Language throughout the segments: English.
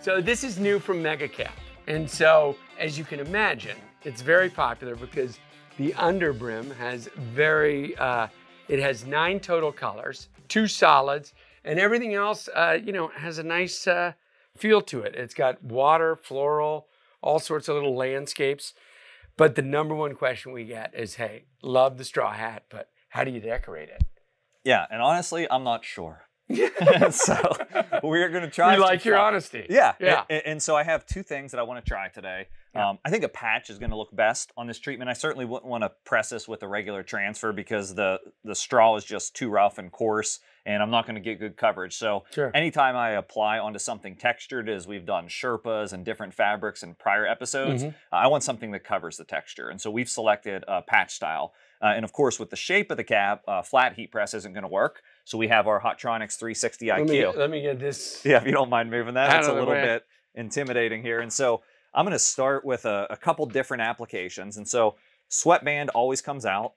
So this is new from MegaCap. And so, as you can imagine, it's very popular because the underbrim has it has 9 total colors, 2 solids, and everything else, has a nice feel to it. It's got water, floral, all sorts of little landscapes. But the number one question we get is, hey, love the straw hat, but how do you decorate it? Yeah, and honestly, I'm not sure. So we're going to try. We like your honesty. Yeah. Yeah. And so I have 2 things that I want to try today. Yeah. I think a patch is going to look best on this treatment. I certainly wouldn't want to press this with a regular transfer because the straw is just too rough and coarse, and I'm not going to get good coverage. So anytime I apply onto something textured, as we've done Sherpas and different fabrics in prior episodes, I want something that covers the texture. And so we've selected a patch style. And of course, with the shape of the cap, flat heat press isn't going to work. So we have our Hotronix 360 IQ. Let me get this. Yeah, if you don't mind moving that. It's a little bit intimidating here. And so I'm going to start with a couple different applications. And so sweatband always comes out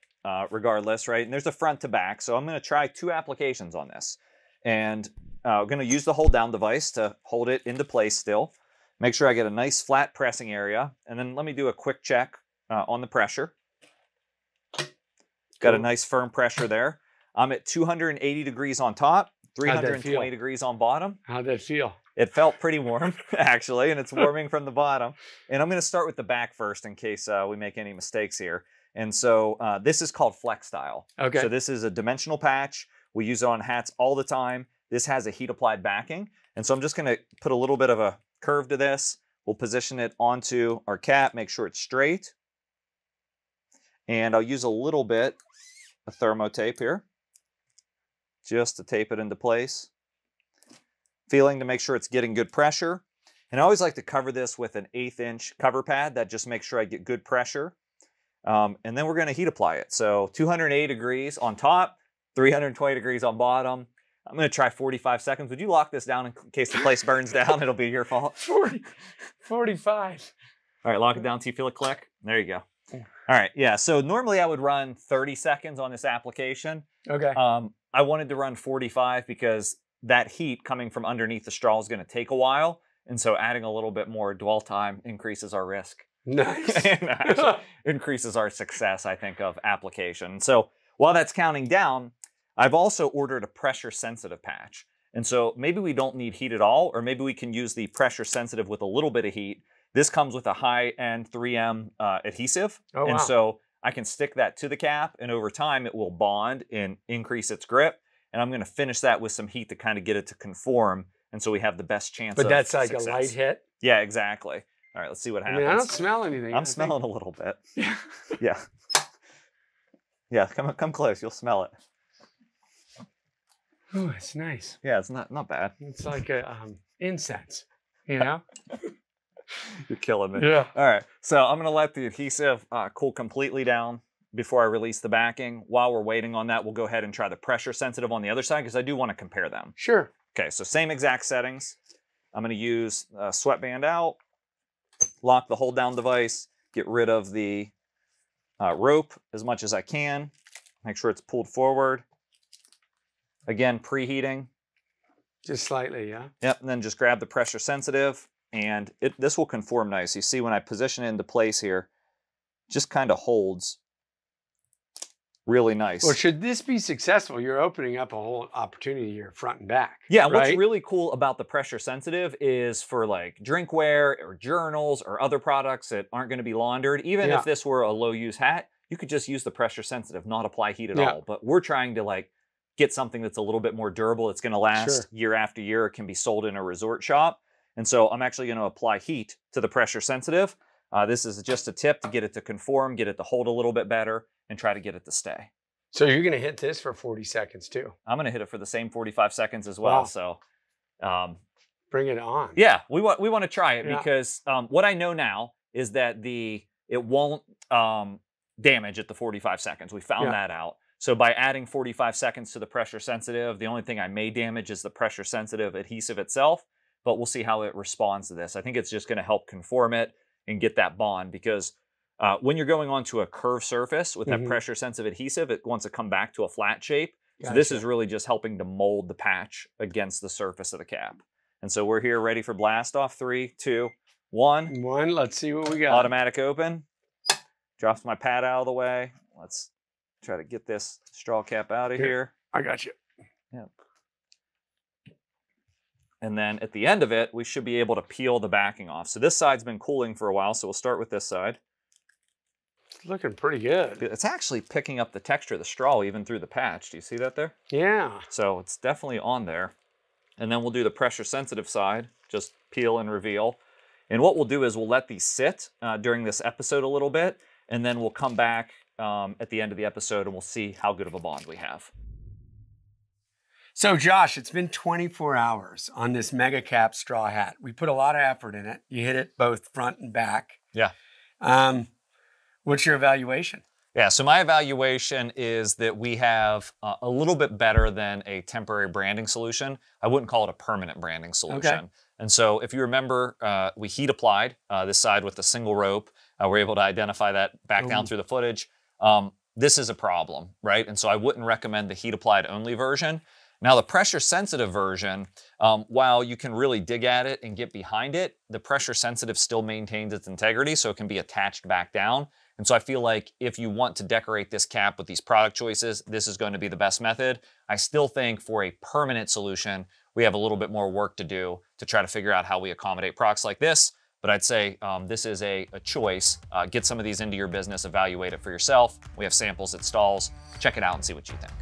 regardless, right? And there's a front to back. So I'm going to try 2 applications on this. And I'm going to use the hold down device to hold it into place still. Make sure I get a nice flat pressing area. And then let me do a quick check on the pressure. Got a nice firm pressure there. I'm at 280 degrees on top, 320 degrees on bottom. How'd that feel? It felt pretty warm, actually, and it's warming from the bottom. And I'm going to start with the back first in case we make any mistakes here. And so this is called Flex Style. Okay. So this is a dimensional patch. We use it on hats all the time. This has a heat-applied backing. And so I'm just going to put a little bit of a curve to this. We'll position it onto our cap, make sure it's straight. And I'll use a little bit of thermo tape here, just to tape it into place. Feeling to make sure it's getting good pressure. And I always like to cover this with an 1/8 inch cover pad. That just makes sure I get good pressure. And then we're going to heat apply it. So 280 degrees on top, 320 degrees on bottom. I'm going to try 45 seconds. Would you lock this down in case the place burns down? It'll be your fault. 45. All right, lock it down till you feel it click. There you go. All right, yeah, so normally I would run 30 seconds on this application. Okay. I wanted to run 45 because that heat coming from underneath the straw is going to take a while. And so adding a little bit more dwell time increases our risk. Nice. And actually increases our success, I think, of application. So while that's counting down, I've also ordered a pressure-sensitive patch. And so maybe we don't need heat at all, or maybe we can use the pressure-sensitive with a little bit of heat. This comes with a high-end 3M adhesive, and so I can stick that to the cap, and over time it will bond and increase its grip. And I'm going to finish that with some heat to kind of get it to conform, and so we have the best chance of But that's like success. a light hit? Yeah, exactly. All right, let's see what happens. I don't smell anything. I'm smelling a little bit. Yeah. Yeah, come close. You'll smell it. Oh, it's nice. Yeah, it's not bad. It's like a incense, you know? You're killing me. Yeah. All right. So I'm going to let the adhesive cool completely down before I release the backing. While we're waiting on that, we'll go ahead and try the pressure sensitive on the other side because I do want to compare them. Sure. Okay, so same exact settings. I'm going to use sweatband out, lock the hold down device, get rid of the rope as much as I can. Make sure it's pulled forward. Again, preheating. Just slightly, yeah? Yep, and then just grab the pressure sensitive. And this will conform nice. You see when I position it into place here, just kind of holds really nice. Well, should this be successful, you're opening up a whole opportunity here, front and back. Yeah, right? What's really cool about the pressure sensitive is for like drinkware or journals or other products that aren't going to be laundered. Even if this were a low use hat, you could just use the pressure sensitive, not apply heat at all. But we're trying to like get something that's a little bit more durable. It's going to last year after year. It can be sold in a resort shop. And so I'm actually going to apply heat to the pressure sensitive. This is just a tip to get it to conform, get it to hold a little bit better, and try to get it to stay. So you're going to hit this for 40 seconds too? I'm going to hit it for the same 45 seconds as well. Wow. So bring it on. Yeah, we want to try it because what I know now is that it won't damage at the 45 seconds. We found that out. So by adding 45 seconds to the pressure sensitive, the only thing I may damage is the pressure sensitive adhesive itself. But we'll see how it responds to this. I think it's just going to help conform it and get that bond because when you're going onto a curved surface with that pressure sensitive adhesive, it wants to come back to a flat shape. So this is really just helping to mold the patch against the surface of the cap. And so we're here ready for blast off. 3, 2, 1. Let's see what we got. Automatic open. Drops my pad out of the way. Let's try to get this straw cap out of here. I got you. Yep. And then at the end of it, we should be able to peel the backing off. So this side's been cooling for a while, so we'll start with this side. It's looking pretty good. It's actually picking up the texture of the straw even through the patch. Do you see that there? Yeah. So it's definitely on there. And then we'll do the pressure sensitive side, just peel and reveal. And what we'll do is we'll let these sit during this episode a little bit, and then we'll come back at the end of the episode and we'll see how good of a bond we have. So Josh, it's been 24 hours on this Mega Cap straw hat. We put a lot of effort in it. You hit it both front and back. Yeah. What's your evaluation? Yeah, so my evaluation is that we have a little bit better than a temporary branding solution. I wouldn't call it a permanent branding solution. Okay. And so if you remember, we heat applied this side with a single rope. We're able to identify that back down through the footage. This is a problem, right? And so I wouldn't recommend the heat applied only version. Now the pressure sensitive version, while you can really dig at it and get behind it, the pressure sensitive still maintains its integrity, so it can be attached back down. And so I feel like if you want to decorate this cap with these product choices, this is going to be the best method. I still think for a permanent solution, we have a little bit more work to do to try to figure out how we accommodate products like this. But I'd say this is a choice. Get some of these into your business, evaluate it for yourself. We have samples at stalls. Check it out and see what you think.